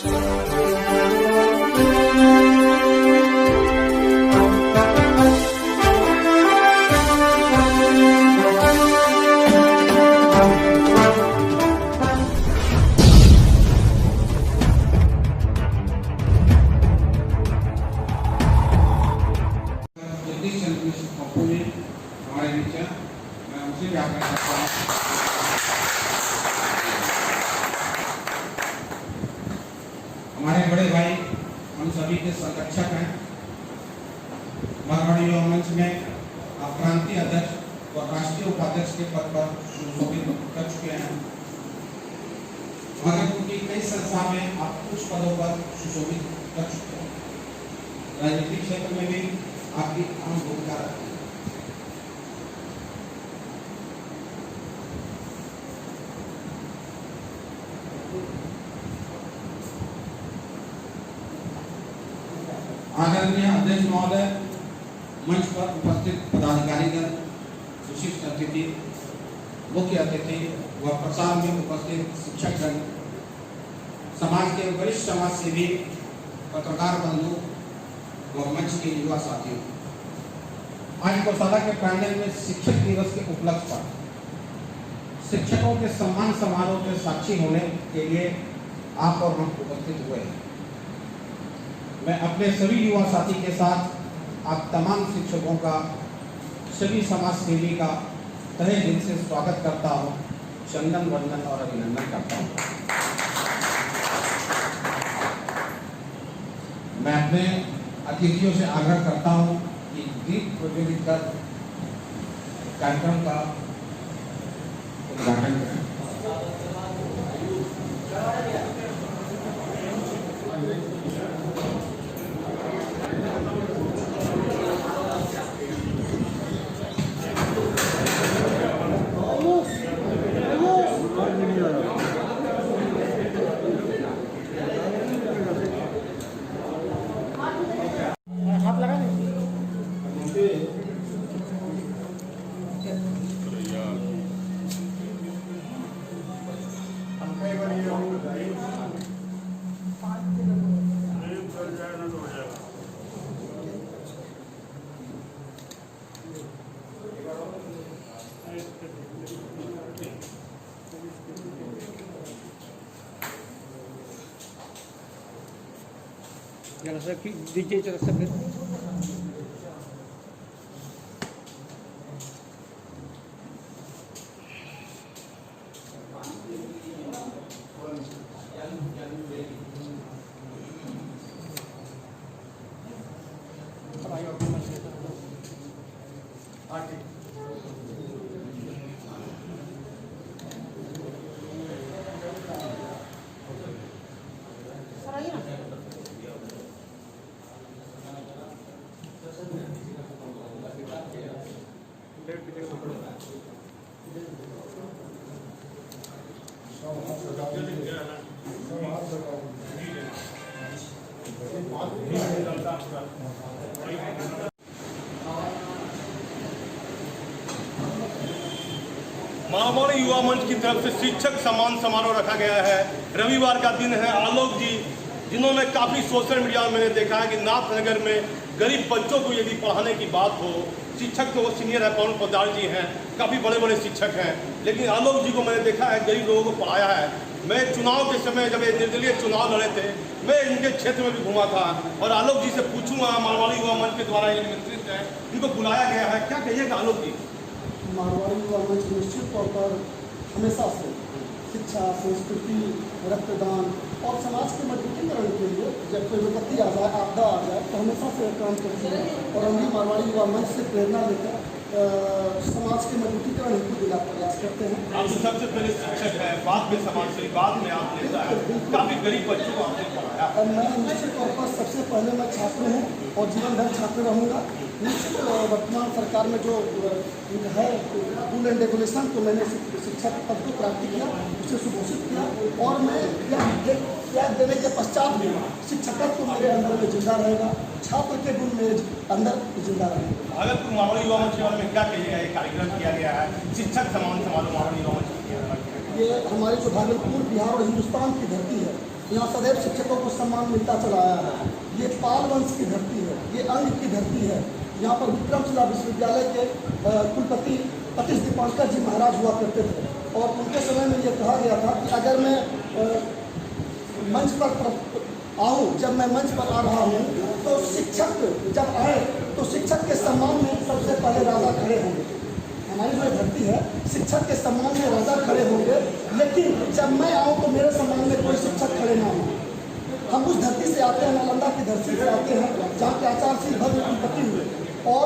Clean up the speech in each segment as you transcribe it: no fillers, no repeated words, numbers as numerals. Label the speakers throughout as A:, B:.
A: हमारे नीचे मैं उसे भी आग्रह करता हूँ। हमारे बड़े भाई हम सभी के संरक्षक हैं। मारवाड़ी युवा मंच में आप प्रांतीय अध्यक्ष और राष्ट्रीय उपाध्यक्ष के पद पर सुशोभित कर चुके हैं, मगर उनकी कई संस्था में आप कुछ पदों पर सुशोभित कर चुके हैं। राजनीतिक क्षेत्र में भी आपकी अहम भूमिका रही है। आदरणीय अध्यक्ष महोदय, मंच पर उपस्थित पदाधिकारीगण, विशिष्ट अतिथि, मुख्य अतिथि व प्रसार में उपस्थित शिक्षकगण, समाज के वरिष्ठ समाज सेवी, पत्रकार बंधु व मंच के युवा साथियों, आज गौशाला के प्रांगण में शिक्षक दिवस के उपलक्ष्य पर शिक्षकों के सम्मान समारोह के साक्षी होने के लिए आप और हम उपस्थित हुए हैं। मैं अपने सभी युवा साथी के साथ आप तमाम शिक्षकों का, सभी समाज सेवी का तहे दिल से स्वागत करता हूँ, चंदन वंदन और अभिनंदन करता हूँ। मैं अपने अतिथियों से आग्रह करता हूँ कि दीप प्रज्वलित कर कार्यक्रम का उद्घाटन करें।
B: जरा दीजिए जरा सा
C: मारवाड़ी युवा मंच की तरफ से शिक्षक सम्मान समारोह रखा गया है। रविवार का दिन है। आलोक जी, जिन्होंने काफ़ी सोशल मीडिया में मैंने देखा है कि नाथनगर में गरीब बच्चों को यदि पढ़ाने की बात हो, शिक्षक तो वो सीनियर है, पवन पोद्दार जी हैं, काफ़ी बड़े बड़े शिक्षक हैं, लेकिन आलोक जी को मैंने देखा है गरीब लोगों को पढ़ाया है। मैं चुनाव के समय जब ये निर्दलीय चुनाव लड़े थे, मैं इनके क्षेत्र में भी घूमा था और आलोक जी से पूछूंगा, मारवाड़ी युवा मंच के द्वारा ये निमंत्रित है, इनको बुलाया गया है, क्या कहिएगा आलोक जी?
D: मारवाड़ी युवा मंच निश्चित तौर पर हमेशा से शिक्षा, संस्कृति, रक्तदान और समाज के मजबूतीकरण के लिए जब कोई विपत्ति आ जाए, आपदा आ जाए, तो हमेशा से काम करती है और हम भी मारवाड़ी युवा मंच से प्रेरणा लेकर समाज के मजबूतीकरण हेतु जिला प्रयास करते हैं।
C: आप तो सबसे पहले शिक्षक है, बाद में समाज सेवी, बाद में आप नेता है, काफ़ी गरीब बच्चों को आपने पढ़ाया।
D: मैं निश्चित तौर पर सबसे पहले मैं छात्र हूँ और जीवन भर छात्र रहूँगा। निश्चित वर्तमान सरकार में जो है रूल एंड रेगुलेशन, तो मैंने शिक्षक पद को प्राप्त किया, उसे सुघोषित किया और मैं त्याग देने के पश्चात भी शिक्षकत्व मेरे अंदर में जिंदा रहेगा, छात्र के गुण मेरे अंदर जिंदा रहेगा।
C: भागलपुर मारवाड़ी युवा मंच के बारे में क्या कहिएगा? ये कार्यक्रम किया गया है, शिक्षक सम्मान समारोह मारवाड़ी युवा मंच किया गया है।
D: ये हमारे जो भागलपुर, बिहार और हिंदुस्तान की धरती है, यहाँ सदैव शिक्षकों को सम्मान मिलता चला आया है। ये पाल वंश की धरती है, ये अंग की धरती है। यहाँ पर विक्रमशिला विश्वविद्यालय के कुलपति पतिश दीपांकर जी महाराज हुआ करते थे और उनके समय में ये कहा गया था कि अगर मैं मंच पर आऊँ, जब मैं मंच पर आ रहा हूँ तो शिक्षक जब आए तो शिक्षक के सम्मान में सबसे पहले राजा खड़े होंगे। हमारी जो धरती है, शिक्षक के सम्मान में राजा खड़े होंगे, लेकिन जब मैं आऊँ तो मेरे सम्मान में कोई शिक्षक खड़े ना हो। हम उस धरती से आते हैं, नालंदा की धरती से आते हैं, जहाँ के आचार्य श्री भद्र कुलपति हुए और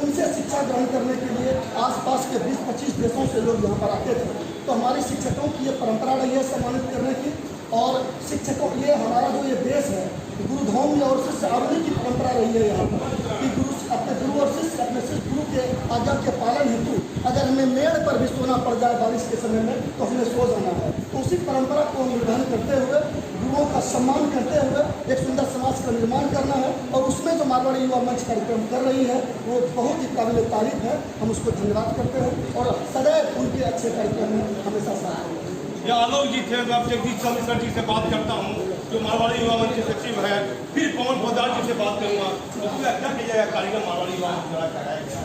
D: उनसे शिक्षा ग्रहण करने के लिए आसपास के 20-25 देशों से लोग यहाँ पर आते थे। तो हमारी शिक्षकों की ये परंपरा रही है सम्मानित करने की, और शिक्षकों ये हमारा जो ये देश है, गुरुधौम और शिष्य आरोही की परंपरा रही है यहाँ पर कि अपने गुरु और शिष्य अपने शिष्य गुरु के आज्ञा के पालन हेतु अगर हमें मेड़ पर भी सोना पड़ जाए बारिश के समय में तो हमें सो जाना है। तो उसी परंपरा को निर्वहन करते हुए, गुरुओं का सम्मान करते हुए एक सुंदर समाज का निर्माण करना है। और उसमें जो मारवाड़ी युवा मंच कार्यक्रम कर रही है वो बहुत ही काबिल तारीफ है। हम उसको धन्यवाद करते हैं और सदैव उनके अच्छे कार्यक्रम में हमेशा साथ हैं।
C: ये आलोक जी थे। मैं जगदीश चंद्र सर जी से बात करता हूँ जो मारवाड़ी युवा मंच के सचिव है, फिर पवन पोदार जी से बात करूँगा। उसमें क्या किया जाएगा कार्यक्रम मारवाड़ी युवा मंच द्वारा कराया गया?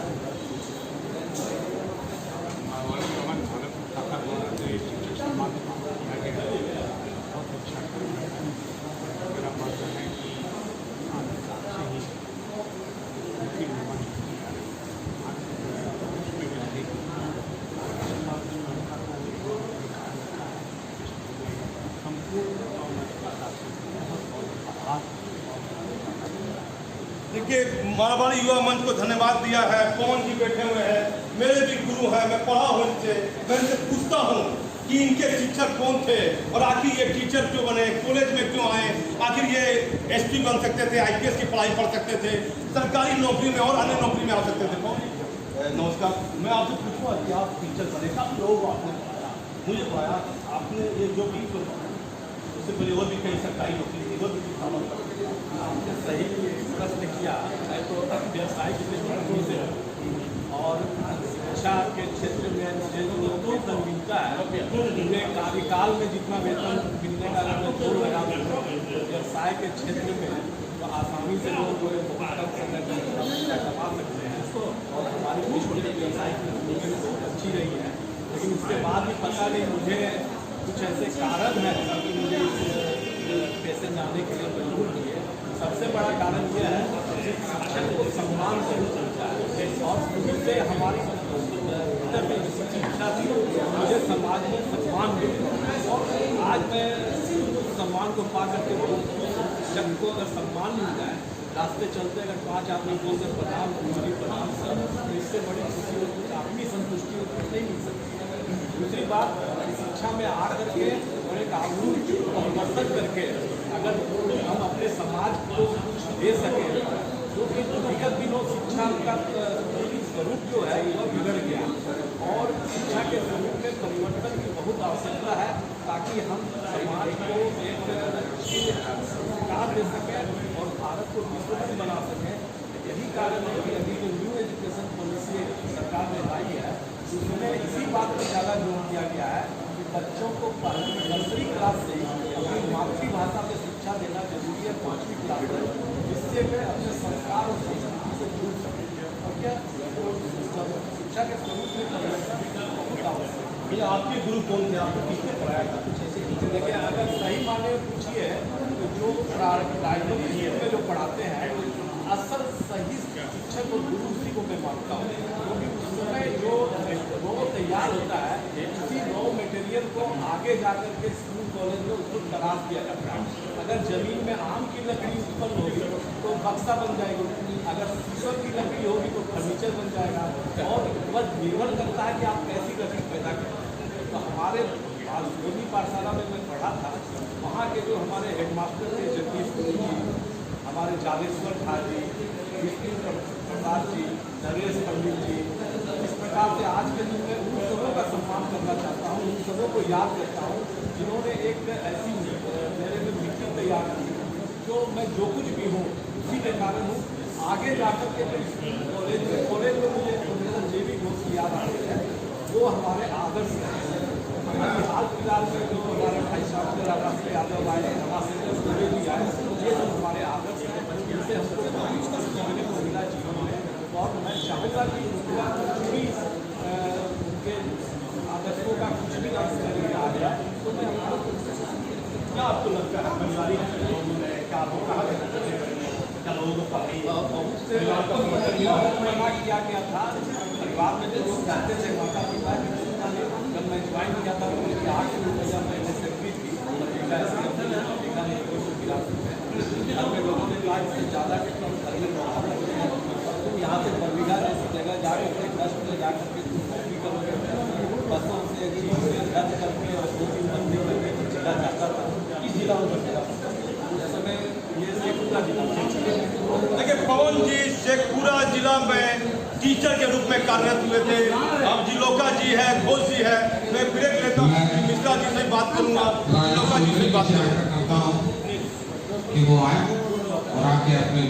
C: देखिए, मारवाड़ी युवा मंच को धन्यवाद दिया है। पवन जी बैठे हुए हैं, मेरे भी गुरु हैं, मैं पढ़ा हूँ इनसे। मैं इनसे पूछता हूँ कि इनके शिक्षक कौन थे और आखिर ये टीचर क्यों बने, कॉलेज में क्यों आए, आखिर ये एसपी बन सकते थे, आईपीएस की पढ़ाई पढ़ सकते थे, सरकारी नौकरी में और अन्य नौकरी में आ सकते थे। पवन जी नमस्कार, मैं आपसे पूछूँगा कि आप टीचर बने, काफ़ी लोग आपने पढ़ाया, मुझे पढ़ाया, आपने ये जो भी उससे पहले और भी कई सरकारी नौकरी थी, और भी
E: आपने सही प्रश्न किया है। तो व्यवसायिक दृष्टिकोण से और शिक्षा के क्षेत्र में जो वेतन मिलता है पूरे कार्यकाल में जितना वेतन मिलने का व्यवसाय के क्षेत्र में तो आसानी से लोग बहुत कम समय में पैसा कमा सकते हैं। और हमारी व्यवसायिक दृष्टि बहुत अच्छी रही है, लेकिन उसके बाद भी पता नहीं मुझे कुछ ऐसे कारण हैं कि मुझे इस पैसे जाने के लिए मजबूर किए। सबसे बड़ा कारण यह है कि शिक्षक को सम्मान से चलता है और उससे हमारी शिक्षा थी, मुझे समाज में सम्मान मिले और आज मैं उस सम्मान को पा करके शिक्षक को अगर सम्मान मिल जाए, रास्ते चलते अगर 5 आदमी बोलते प्रधान प्रधान सर, तो इससे बड़ी खुशी होती, आत्मी संतुष्टि नहीं मिल सकती। दूसरी बात, शिक्षा में आ करके और एक आमूल परिवर्तन करके अगर हम अपने समाज को कुछ दे सकें, क्योंकि विगत दिनों शिक्षा का स्वरूप जो है वह बिगड़ गया और शिक्षा के स्वरूप में परिवर्तन की बहुत आवश्यकता है ताकि हम समाज को एक संस्कार दे सकें और भारत को विश्वसनीय बना सकें। यही कारण है कि अभी जो न्यू एजुकेशन पॉलिसी सरकार ने लाई है उसमें इसी बात पर ज़्यादा जोर दिया गया है कि बच्चों को नर्सरी क्लास से अपनी मातृभाषा में शिक्षा देना जरूरी है, 5वीं क्लास तक, जिससे वे अपने संस्कार और संस्कृति से जुड़ सकें। और क्या शिक्षा के स्वरूप में बहुत आवश्यक है।
C: भैया आपके गुरु कौन थे, आपको किसने पढ़ाया था? कुछ ऐसे टीचर
E: देखिए, अगर सही माने पूछिए तो जो प्राइमरी स्कूल में जो पढ़ाते हैं असल सही शिक्षक और गुरु उसी को मैं मानता हूँ, क्योंकि उसमें जो रॉ तैयार होता है उसी रॉ मटेरियल को आगे जाकर के स्कूल कॉलेज में उसको तलाश किया जाता है। अगर जमीन में आम की लकड़ी उत्पन्न होगी तो बक्सा बन जाएगी, अगर शीशम की लकड़ी होगी तो फर्नीचर बन जाएगा, और बस निर्भर करता है कि आप कैसी लकड़ी पैदा करते हैं। तो हमारे बालसोनी पाठशाला में मैं पढ़ा था, वहाँ के जो हमारे हेडमास्टर थे जगदीश जी, हमारे जालेश्वर झा जी, विष्णु प्रसाद जी, नरेश पंडित जी, इस प्रकार से आज के दिन में उन सबों का सम्मान करना चाहता हूँ, उन सबों को याद करता हूँ जिन्होंने एक ऐसी मेरे में मिट्टी तैयार की जो मैं जो कुछ भी हूँ उसी के कारण हूँ। आगे जाकर के कॉलेज में मुझे प्रोफेसर JV घोष की याद आती है, वो हमारे आदर्श हैं। हाल फिलहाल में जो हमारे भाई साहब राष्ट्रीय यादव आए, रमा सिंह भी आए, ये जो हमारे आदर्श हैं इनसे हमको काफ़ी कुछ सीखने को मिला जीवन में। और मैं चाहूँगा कि कुछ भी उनके आदर्शों का कुछ भी काम करने आ गया तो मैं
C: क्या आपको लगता है परिवार क्या आपको कहा क्या लोगों को
E: मना किया गया था। परिवार में जो लोग जाते थे माता पिता ने जब मैं ज्वाइन किया था तो मेरी 8 रुपया मैंने सेक्रेटरी थी घर में लोगों ने कहा इससे ज़्यादा के कम घर में तुम यहाँ से बरबीघा जैसी जगह जाकर के 10 बजे जाकर के तुम नौकरी करोगे, बसों से रद्द करके और 2-3 बंदी करके जिला जाता था। किस जिला में बचेगा उस समय ये शेखपुरा जिला।
C: देखिए पवन जी शेखपुरा जिला में टीचर के रूप में कार्यरत हुए थे। अब जिलोका जी है, घोष जी है, मैं ब्रेक लेता हूँ, मिश्रा जी से बात करूँगा, जिलोका जी से बात करूँगा
A: कि वो आए और आके अपने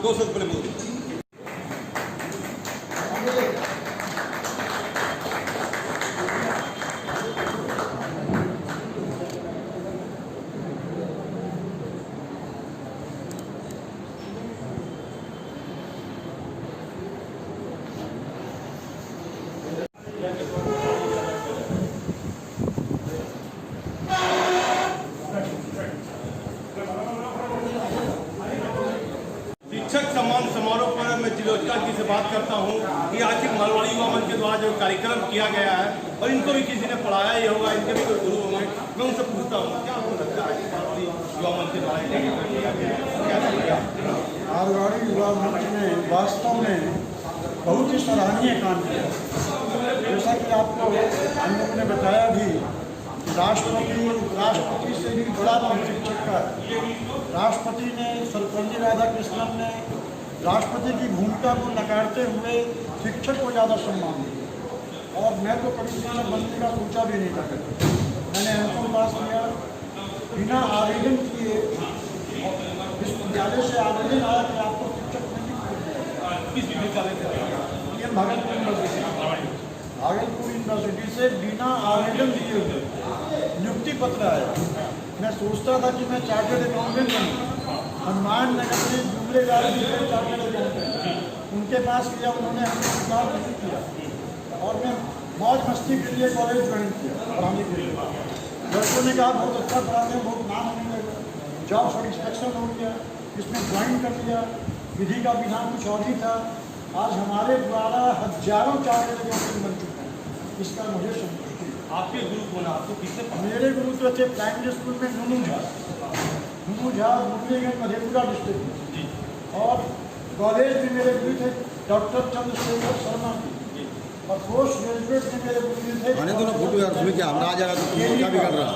C: दो शब्द बोले बोलिए। शिक्षक सम्मान समारोह पर मैं जिलोचका जी से बात करता हूँ कि आखिर मारवाड़ी युवा मंच के द्वारा जो कार्यक्रम किया गया है और इनको भी किसी ने पढ़ाया ही होगा, इनके भी कोई गुरु होंगे, मैं उनसे पूछता हूँ क्या आपको लगता है कि मारवाड़ी युवा मंच के द्वारा कार्यक्रम किया गया है क्या लगेगा?
F: मारवाड़ी युवा मंच ने वास्तव में बहुत ही सराहनीय काम किया। जैसा कि आपको हम लोगों ने बताया भी, राष्ट्रपति उपराष्ट्रपति से भी बड़ा नाम शिक्षक का है। राष्ट्रपति ने सर्वपल्ली राधाकृष्णन ने राष्ट्रपति की भूमिका को नकारते हुए शिक्षक को ज़्यादा सम्मान दिया। और मैं तो कभी शिक्षक बनने का सोचा भी नहीं था। मैंने एम.कॉम पास किया, बिना आवेदन किए विश्वविद्यालय से आवेदन आया कि आपको शिक्षक नहीं
C: किस विद्यालय से?
F: ये भागलपुर यूनिवर्सिटी से बिना आवेदन दिए हुए नियुक्ति पत्र आया। मैं सोचता था कि मैं चार्टर्ड अकाउंटेंट बनूँ। हनुमान नगर से जुमले चार्टर्ड अकाउंटेंट उनके पास किया, उन्होंने हमने स्वीकार नहीं किया और मैं मौज मस्ती के लिए कॉलेज ज्वाइन किया पढ़ाने के लिए। लड़कों ने कहा बहुत अच्छा पढ़ाते हैं, बहुत नाम होने लगा, जॉब सेटिस्फैक्शन हो गया, इसमें ज्वाइन कर लिया। विधि का विधान कुछ और ही था। आज हमारे द्वारा हजारों चार्टर्ड अकाउंटेंट बन चुके हैं, इसका मुझे संतुष्टि।
C: आपके गुरु को ना आपको किससे?
F: मेरे गुरु तो थे प्राइमरी स्कूल में नूनू झा मुरलीगंज मधेपुरा डिस्ट्रिक्ट में, और कॉलेज में मेरे गुरु थे डॉक्टर चंद्रशेखर शर्मा जी, और पोस्ट ग्रेजुएट में मेरे गुरु थे
G: आने दो ना फोटो यार, उसमें क्या हमारा आ जाएगा तो क्या बिगड़ रहा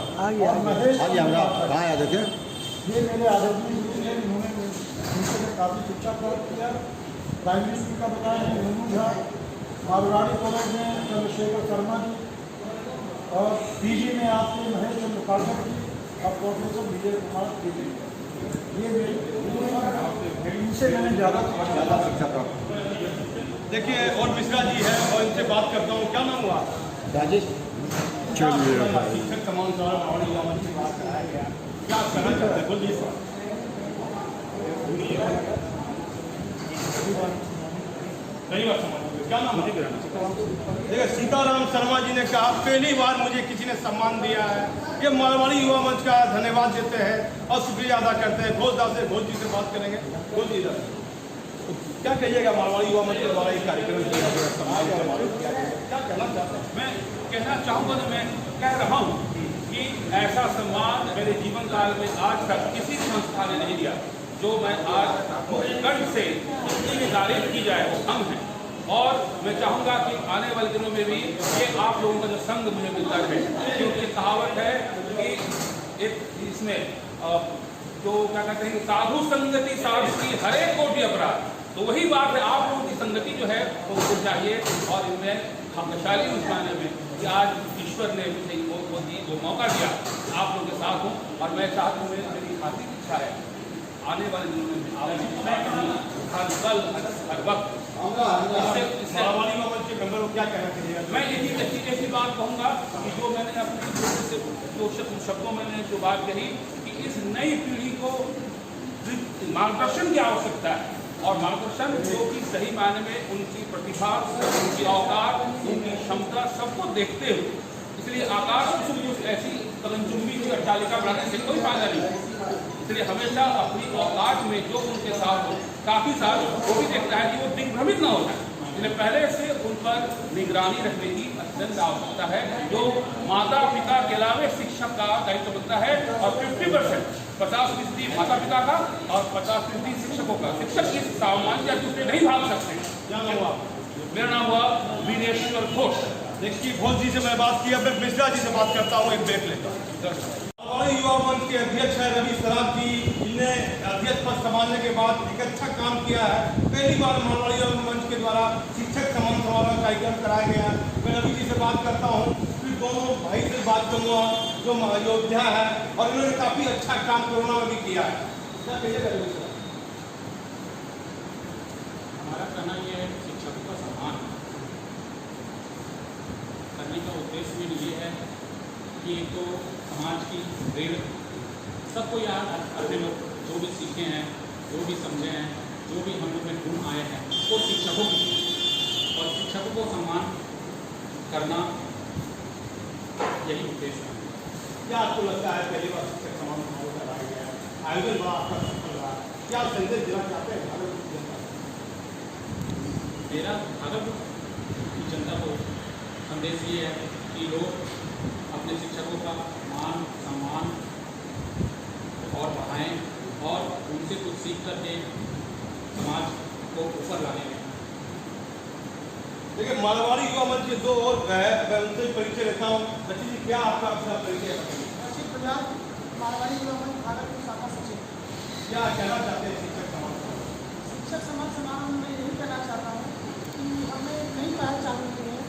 F: और महेश
G: आज हमारा कहाँ आया देखे।
F: ये मेरे आदरणीय गुरु थे, उन्होंने उनसे काफ़ी शिक्षा प्राप्त किया। प्राइमरी स्कूल का बताया नूनू झा, मारवाड़ी कॉलेज में चंद्रशेखर शर्मा जी, और पीजी में आपके महेश चंद्र पाठक जी और प्रोफेसर विजय कुमार जी। ये मेरे इनसे मैंने ज़्यादा
G: शिक्षा प्राप्त।
C: देखिए और मिश्रा जी है और इनसे बात करता हूँ। क्या नाम हुआ?
G: राजेश
C: शिक्षक सम्मान समारोह मारवाड़ी युवा मंच से बात कराया गया, क्या कहना चाहते हैं बोलिए। सही बात समझ क्या नाम है? देखिए सीताराम शर्मा जी ने कहा पहली बार मुझे किसी ने सम्मान दिया है। ये मारवाड़ी युवा मंच का धन्यवाद देते हैं और शुक्रिया अदा करते हैं। घोषदास से घोष जी से बात करेंगे। घोष जी क्या कहिएगा मारवाड़ी युवा मंच के द्वारा ये कार्यक्रम किया गया, सम्मान समारोह किया गया, क्या कहना चाहते हैं?
H: मैं कहना चाहूँगा तो मैं कह रहा हूँ कि ऐसा सम्मान मेरे जीवन काल में आज तक किसी संस्था ने नहीं दिया जो मैं आज कंठ से जितनी भी तारीफ की जाए वो कम है। और मैं चाहूँगा कि आने वाले दिनों में भी ये आप लोगों का जो संग मुझे मिलता है, क्योंकि कहावत है कि एक इसमें जो क्या कहते हैं साधु संगति साधु की हर एक कोटि अपराध, तो वही बात है आप लोगों की संगति जो है वो मुझे चाहिए। और इनमें भाग्यशाली उस मायने में कि आज ईश्वर ने मुझे वो मौका दिया आप लोगों के साथ हूँ। और मैं चाहता हूँ मेरी खातिर इच्छा है आने वाले दिनों में हर पल हर वक्त
C: मारवाड़ी युवा मंच के मेंबर को क्या कहना चाहिए?
H: मैं यही बात कहूँगा कि जो मैंने अपने से जो शब्दों मैंने जो बात कही कि इस नई पीढ़ी को मार्गदर्शन की आवश्यकता है, और मार्गदर्शन जो कि सही मायने में उनकी प्रतिभा, उनकी औकात, उनकी क्षमता सबको देखते हुए, इसलिए आकाश कुसुम ऐसी कलंचुम्बी की अट्टालिका बनाने से कोई फायदा नहीं है। इसलिए हमेशा अपनी औकात में जो उनके साथ हो, काफ़ी साल वो भी देखता है कि वो दिग्भ्रमित न हो जाए, इसलिए पहले से उन पर निगरानी रखने की अत्यंत आवश्यकता है, जो माता पिता के अलावे शिक्षक का दायित्व बनता है, और 50% 50% माता पिता का और 50% शिक्षकों का। शिक्षक इस सामान्य दूसरे नहीं भाग सकते।
C: क्या नाम हुआ?
H: मेरा नाम हुआ वीरेश्वर घोष।
C: देखिए, घोष जी से मैं बात की, अब मैं मिश्रा जी से बात करता हूँ, एक ब्रेक लेता हूँ। मारवाड़ी युवा मंच के अध्यक्ष है रवि सराफ जी, जिन्हें अध्यक्ष पद संभालने के बाद एक अच्छा काम किया है। पहली बार मारवाड़ी युवा मंच के द्वारा शिक्षक सम्मान समारोह का कार्यक्रम कराया गया। मैं रवि जी से बात करता हूँ, फिर दोनों भाई से बात करूँगा जो योद्धा है, और इन्होंने काफ़ी अच्छा काम कोरोना में भी किया है। क्या कहिएगा रवि सर?
H: हमारा कहना यह है कि शिक्षकों का सम्मान करने का उद्देश्य में ये है कि एक तो समाज की ऋण सबको याद अपने लोग जो भी सीखे हैं, जो भी समझे हैं, जो भी हम लोग में गुण आए हैं, वो शिक्षकों की, और शिक्षकों को सम्मान करना यही उद्देश्य है।
C: क्या आपको लगता है पहली बार शिक्षक सम्मान समारोह कराया गया है, आयोजन बड़ा आपका सफल रहा, क्या संदेश देना चाहते हैं भागलपुर की जनता?
H: मेरा भागलपुर की जनता को संदेश ये है कि लोग अपने शिक्षकों का मान सम्मान और बढ़ाएं, और उनसे कुछ सीख करके समाज को ऊपर लाने में।
C: देखिए, मारवाड़ी युवा मंच के दो और है, मैं उनसे परिचय लेता हूँ। बच्ची जी, क्या आपका अपना परिचय है?
D: रचित प्रजात, मारवाड़ी युवा मंच भागलपुर शाखा सचिव।
C: क्या कहना चाहते हैं शिक्षक समाज?
D: शिक्षक सम्मान समारोह में यही कहना चाहता हूँ कि हमें नई पहल चालू की है,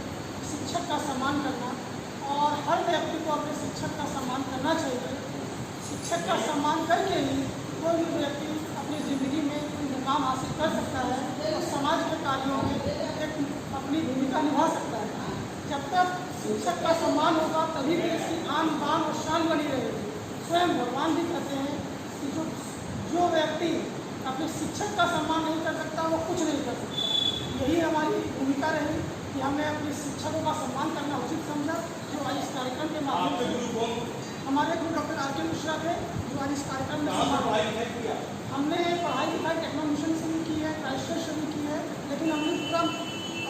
D: शिक्षक का सम्मान करना, और हर व्यक्ति को अपने शिक्षक का सम्मान करना चाहिए। शिक्षक का सम्मान करके ही कोई भी व्यक्ति अपनी ज़िंदगी में कोई मुकाम हासिल कर सकता है, और समाज के कार्यों में एक अपनी भूमिका निभा सकता है। जब तक शिक्षक का सम्मान होगा तभी भी इसकी आन बान और शान बनी रहेगी। स्वयं भगवान भी कहते हैं कि जो व्यक्ति अपने शिक्षक का सम्मान नहीं कर सकता वो कुछ नहीं कर सकता। यही हमारी भूमिका रही कि हमने अपने शिक्षकों का सम्मान करना उचित समझा, जो आज इस कार्यक्रम के माध्यम से हमारे गुरु डॉक्टर आर के मिश्रा थे, जो आज इस कार्यक्रम में हमने पढ़ाई लिखाई टेक्नो मिशन से भी की है, क्राइस्ट से भी की है, लेकिन हमने पूरा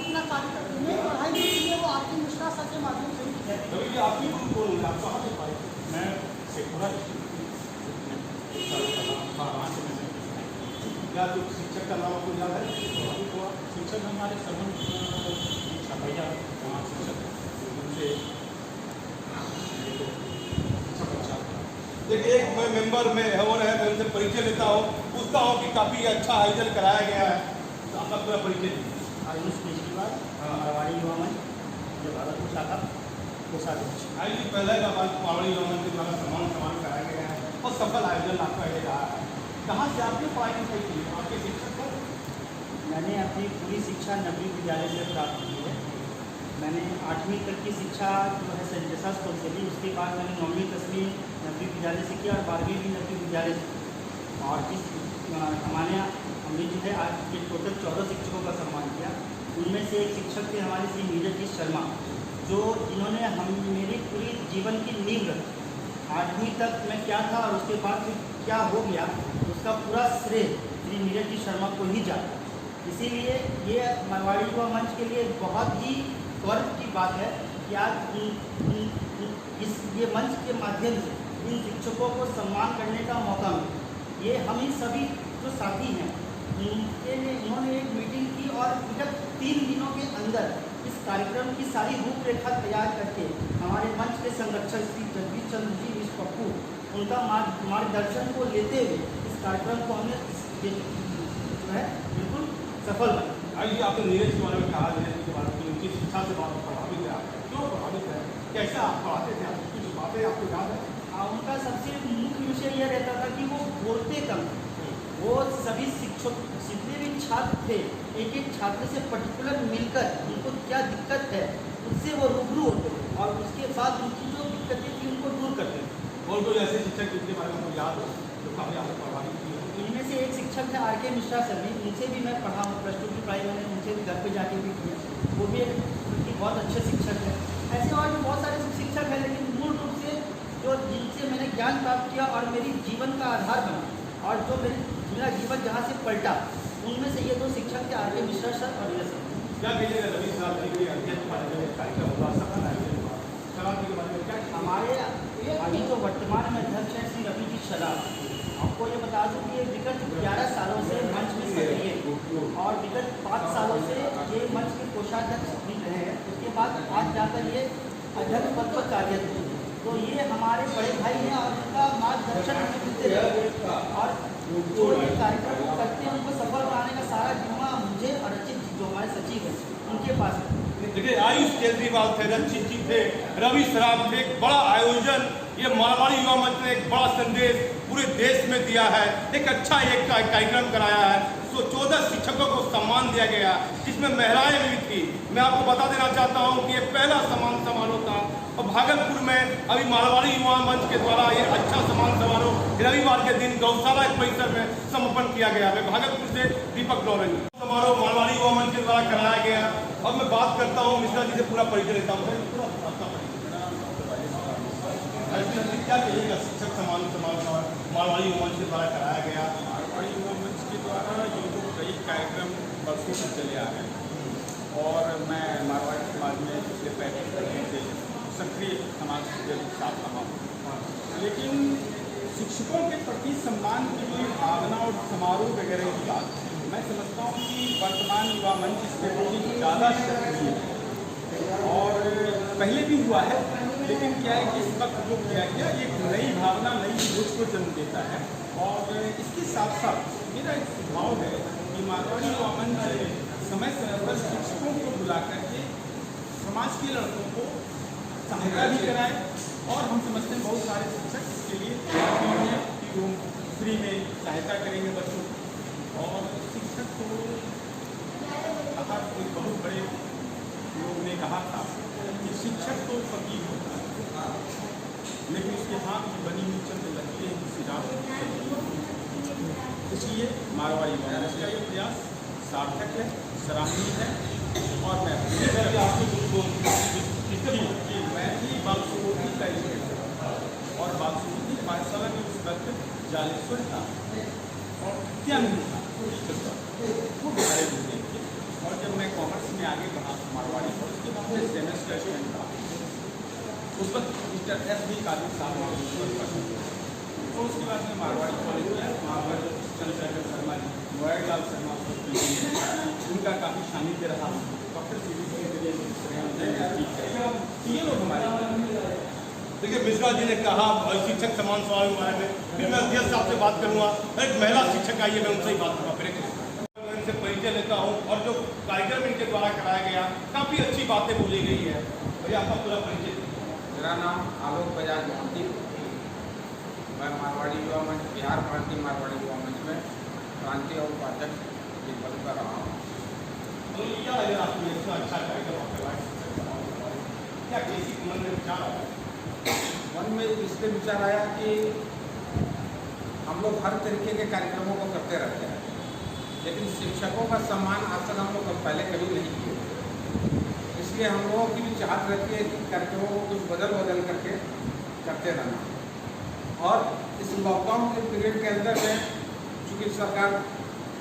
D: अपना कार्यक्रम में पढ़ाई भी की है वो आर के मिश्रा सर के माध्यम से भी की है।
H: मैं शेखपुरा
C: क्या जो शिक्षक का नाम आपको याद है?
H: शिक्षक हमारे सरवन छपैया वहाँ शिक्षक उनसे
C: देखिए, एक मैं मेंबर में और है, मैं उनसे परिचय लेता हूँ, पूछता हूँ कि काफ़ी अच्छा आयोजन कराया गया है, तो आपका पूरा परिचय दीजिए।
F: आयुष केजरीवाल, मारवाड़ी युवा मंच, जो भागलपुर शाखा कोषाध्यक्ष।
C: आइए, पहले का बात मारवाड़ी युवा मंच के द्वारा सम्मान कराया गया है, और सफल आयोजन आपका ये रहा है। कहाँ से आपने पढ़ाई लिखाई की? आपके शिक्षक को?
I: मैंने अपनी पूरी शिक्षा नगरीय विद्यालय से प्राप्त की है। मैंने 8वीं तक की शिक्षा जो है सेंट जोसेफ स्कूल से ली, उसके बाद मैंने 9वीं 10वीं नगरीय विद्यालय से किया, और 12वीं भी नगरीय विद्यालय से। और इस हमने जो है आज के टोटल 14 शिक्षकों का सम्मान किया। उनमें से एक शिक्षक थे हमारे श्री नीरज जी शर्मा, जो जिन्होंने मेरी पूरी जीवन की नींव रखी। 8वीं तक मैं क्या था और उसके बाद फिर क्या हो गया, उसका पूरा श्रेय श्री नीरज जी शर्मा को ही जाता। इसीलिए ये मारवाड़ी युवा मंच के लिए बहुत ही गर्व की बात है कि आज ये मंच के माध्यम से इन शिक्षकों को सम्मान करने का मौका मिला। ये हम ही सभी जो साथी हैं इन्होंने एक मीटिंग की, और विगत 3 दिनों के अंदर इस कार्यक्रम की सारी रूपरेखा तैयार करके हमारे मंच के संरक्षक श्री जगदीश चंद्र जी मिश्र पप्पू, उनका मार्गदर्शन को लेते हुए इस कार्यक्रम को हमने जो है बिल्कुल सफल बना।
C: आइए, आपने नीरज के बारे में कहा, नीरज के बारे में उनकी शिक्षा से बहुत प्रभावित है, आप क्यों प्रभावित है, कैसा आप पढ़ाते थे, आप कुछ बातें आपको याद है?
I: उनका सबसे मुख्य विषय यह रहता था कि वो बोलते कम थे। वो सभी शिक्षक जितने भी छात्र थे एक एक छात्र से पर्टिकुलर मिलकर उनको क्या दिक्कत है उससे वो रूबरू होते थे और उसके बाद उनकी जो दिक्कतें थी उनको दूर करते थे।
C: और कोई ऐसे शिक्षक जिनके बारे में आपको याद हो जो काफ़ी आपको प्रभावित किए हो?
I: इनमें से एक शिक्षक थे आर के मिश्रा सर भी, उनसे भी मैं पढ़ा हूँ, +2 की पढ़ाई मैंने उनसे भी घर पे जाके भी की, वो भी एक उनकी बहुत अच्छे शिक्षक है। ऐसे और भी बहुत सारे शिक्षक हैं, लेकिन मूल रूप से जो जिनसे मैंने ज्ञान प्राप्त किया और मेरी जीवन का आधार बना और जो मेरा जीवन जहाँ से पलटा, उनमें से ये 2 शिक्षक थे, आर के मिश्रा सर और ये सर।
C: क्या कहिएगा रवि सरावगी के अध्यक्ष कार्यक्रम होगा सफल आयोजन हुआ, सरावगी के बारे में क्या?
I: हमारे अभी जो वर्तमान में अध्यक्ष हैं श्री रवि जी शराब, आपको ये बता दूं कि ये विगत 11 सालों से मंच में सक्रिय और विगत 5 सालों से ये मंच के कोषाध्यक्ष भी रहे हैं। उसके बाद आज जाकर ये अध्यक्ष पद पर कार्यरत हैं। तो ये हमारे बड़े भाई हैं और इनका मार्गदर्शन हमें मिलते रहे और जो ये कार्यक्रम को करते हैं उनको सफल बनाने का सारा जिम्मा मुझे और रचित जी जो हमारे सचिव हैं उनके पास है।
C: देखिए, आयुष केजरीवाल थे, रचित जी थे, रवि सराफ थे। एक बड़ा आयोजन, ये मारवाड़ी युवा मंच ने एक बड़ा संदेश पूरे देश में दिया है, एक अच्छा एक कार्यक्रम कराया है। 14 शिक्षकों को सम्मान दिया गया, जिसमें महिलाएं भी थी। मैं आपको बता देना चाहता हूं कि ये पहला सम्मान समारोह था और भागलपुर में अभी मारवाड़ी युवा मंच के द्वारा ये अच्छा सम्मान समारोह रविवार के दिन गौशाला परिसर में समापन किया गया है। भागलपुर से दीपक लॉरेंस। समारोह मारवाड़ी युवा मंच के द्वारा कराया गया। अब मैं बात करता हूँ मिश्रा जी से, पूरा परिचय लेता हूँ। क्या कहिएगा शिक्षक सम्मान समारोह मारवाड़ी युवा मंच के द्वारा कराया गया?
H: मारवाड़ी युवा मंच के द्वारा ये जो कई कार्यक्रम बरसों से चले आ रहे हैं और मैं मारवाड़ी समाज में पिछले 35 सालों से सक्रिय समाज के साथ रहा हूँ, लेकिन शिक्षकों के प्रति सम्मान की भावना और समारोह वगैरह की बात मैं समझता हूँ कि वर्तमान युवा मंच इसके प्रति ज़्यादा सक्रिय है और पहले भी हुआ है, लेकिन क्या है कि इस वक्त जो किया गया एक नई भावना, नई सोच को जन्म देता है। और इसके साथ साथ मेरा एक सुझाव है कि मारवाड़ी युवा मंच समय समय पर शिक्षकों को बुला करके समाज के लड़कों को सहायता भी कराए और हम समझते हैं बहुत सारे शिक्षक इसके लिए तैयार हैं कि वो फ्री में सहायता करेंगे बच्चों को। और शिक्षक को कहा, एक बहुत बड़े लोग ने कहा था कि शिक्षक तो फकीर होता है, लेकिन उसके हाथ में बनी हुई चंद लकीरें जिससे इसलिए मारवाड़ी युवा मंच का ये प्रयास सार्थक है, सराहनीय है। और मैं ही बालसुमति का और बालसुमति पाठशाला में उस वक्त जालेश्वर था और क्या नहीं था वो बिहारे मिलते थे। और जब मैं कॉमर्स में आगे बढ़ा मारवाड़ी और उसके बाद मैं सेमेस्टर स्टूडेंट था, उस वक्त मिस्टर S.B. कादिर साहब और उसके बाद मैं मारवाड़ी कॉलेज में वहाँ पर चंद्रशेखर शर्मा जी, नोएडलाल शर्मा उनका काफ़ी सानिध्य रहा। डॉक्टर ये लोग हमारे।
C: देखिए, मिश्रा जी ने कहा शिक्षक सम्मान समारोह के बारे में, फिर मैं अध्यक्ष साहब से बात करूँगा। एक महिला शिक्षक आई है, मैं उनसे ही बात करूँगा। फिर इनसे परिचय लेता हूँ और जो कार्यक्रम इनके द्वारा कराया गया काफ़ी अच्छी बातें बोली गई है। भैया आपका पूरा परिचय।
J: मेरा नाम आलोक बजाज भारती, मैं मारवाड़ी युवा मंच, बिहार भारतीय मारवाड़ी युवा मंच में प्रांतीय और उपाध्यक्ष के पद पर रहा हूँ।
C: तो क्या लगा आपको इतना अच्छा कार्यक्रम आपके बाद? क्या किसी मन में विचार आया?
J: मन में इसलिए विचार आया कि हम लोग हर तरीके के कार्यक्रमों को करते रहते हैं, लेकिन शिक्षकों का सम्मान आज तक हम लोग पहले कभी नहीं किए। इसलिए हम लोगों की भी चाहत रहती है कि कार्यक्रमों को कुछ बदल करके करते रहना। और इस लॉकडाउन के पीरियड के अंदर में चूँकि सरकार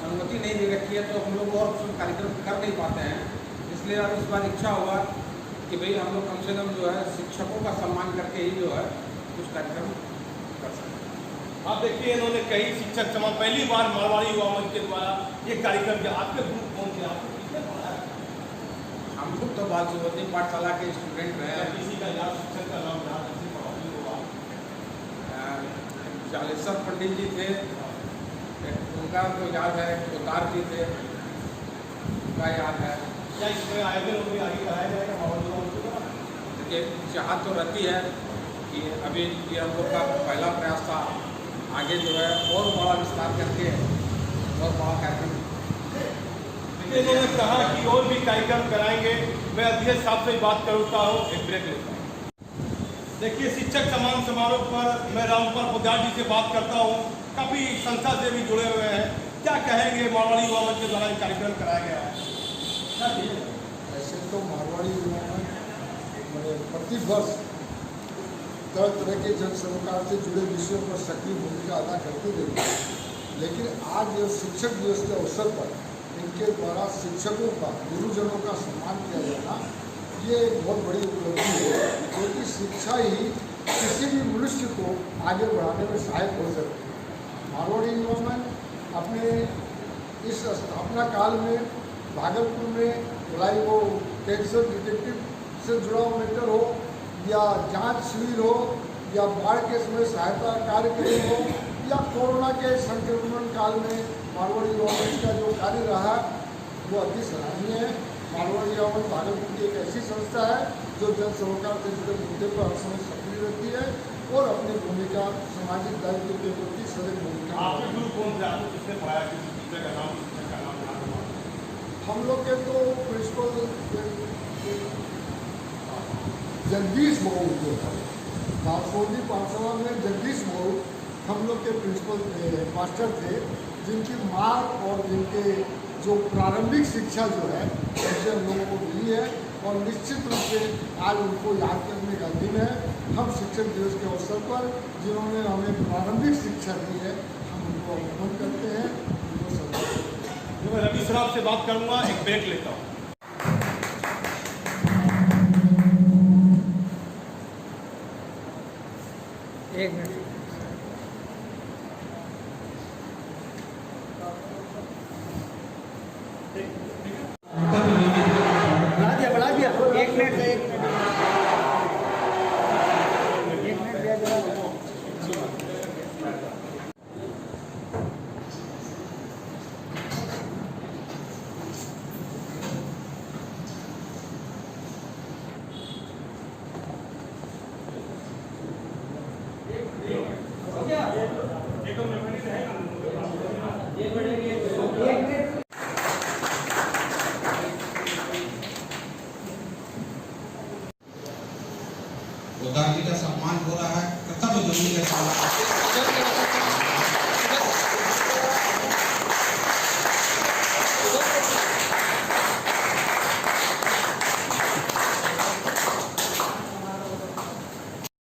J: अनुमति नहीं दे रखी है, तो हम लोग और कार्यक्रम कर नहीं पाते हैं। इसलिए अब इस बार इच्छा हुआ कि भाई हम लोग कम से कम जो है शिक्षकों का सम्मान करके ही जो है कुछ कार्यक्रम कर सकते।
C: आप देखिए, इन्होंने कई शिक्षक सम्मान, पहली बार मारवाड़ी युवा मंच के द्वारा ये कार्यक्रम किया। आपके ग्रुप कौन थे? आपको किसने पढ़ाया?
J: हम लोग तो बालसुमति पाठशाला के स्टूडेंट रहे हैं।
C: किसी का याद शिक्षक का नाम याद ऐसे पढ़ाई होगा?
J: जालेश्वर पंडित जी थे, उनका तो याद है। उतार जी थे, उनका याद है।
C: क्या इसमें आयोजन भी आगे कराया जाएगा माहौल?
J: देखिए, चाहत तो रहती है कि अभी ये हम लोग का पहला प्रयास था, आगे जो है और बड़ा विस्तार करके और बड़ा कार्यक्रम
C: तो इन्होंने कहा कि और भी कार्यक्रम कराएंगे। मैं अध्यक्ष साहब से बात करता हूँ, एक ब्रेक लेता हूँ। देखिए, शिक्षक सम्मान समारोह पर मैं रामपाल पोद्दार जी से बात करता हूँ। काफ़ी संस्था से भी जुड़े हुए हैं, क्या कहेंगे मारवाड़ी युवा मंच के द्वारा कार्यक्रम कराया गया है?
F: ऐसे तो मारवाड़ी युवा मंच प्रतिवर्ष तरह तरह के जन सरोकार से जुड़े विषयों पर सक्रिय भूमिका अदा करते रहते हैं, लेकिन आज शिक्षक दिवस के अवसर पर इनके द्वारा शिक्षकों का, गुरुजनों का सम्मान किया जाना, ये एक बहुत बड़ी उपलब्धि है, क्योंकि शिक्षा ही किसी भी मनुष्य को आगे बढ़ाने में सहायक हो सकती है। मारवाड़ी युवा मंच अपने इस स्थापना काल में भागलपुर में भलाई वो कैंसर डिटेक्टिव से जुड़ा हुआ मैटर हो, या जांच शिविर हो, या बाढ़ के समय सहायता कार्यक्रम हो, या कोरोना के संक्रमण काल में मारवाड़ी युवा मंच का जो कार्य रहा वो अति सराहनीय है। मारवाड़ी युवा मंच भागलपुर की एक ऐसी संस्था है जो जन सरोकार से जुड़े मुद्दे पर हर समय सक्रिय रहती है और अपनी भूमिका सामाजिक दायित्व के प्रति सदैव भूमिका।
C: आपके गुरु कौन थे? आपको किसने पढ़ाया? किसी टीचर का नाम, शिक्षक का नाम?
F: हम लोग के तो प्रिंसिपल जगदीश मऊ जो है, बारसोली पाठशाला में जगदीश मऊ हम लोग के प्रिंसिपल थे, मास्टर थे, जिनकी मार्ग और जिनके जो प्रारंभिक शिक्षा जो है उनसे हम लोगों को मिली है, और निश्चित रूप से आज उनको याद करने का दिन है। हम शिक्षक दिवस के अवसर पर जिन्होंने हमें प्रारंभिक शिक्षा दी है, हम उनको अभिनंदन करते हैं, उनको सम्मान करते हैं।
C: मैं रवि सराफ से बात करूँगा, एक ब्रेक लेता हूँ।
B: एक मिनट। बढ़ा दिया 1 मिनट से 1 मिनट 1 मिनट दिया जरा।
A: पोद्दार जी का सम्मान हो रहा है, कर्तव्य जमीन के साथ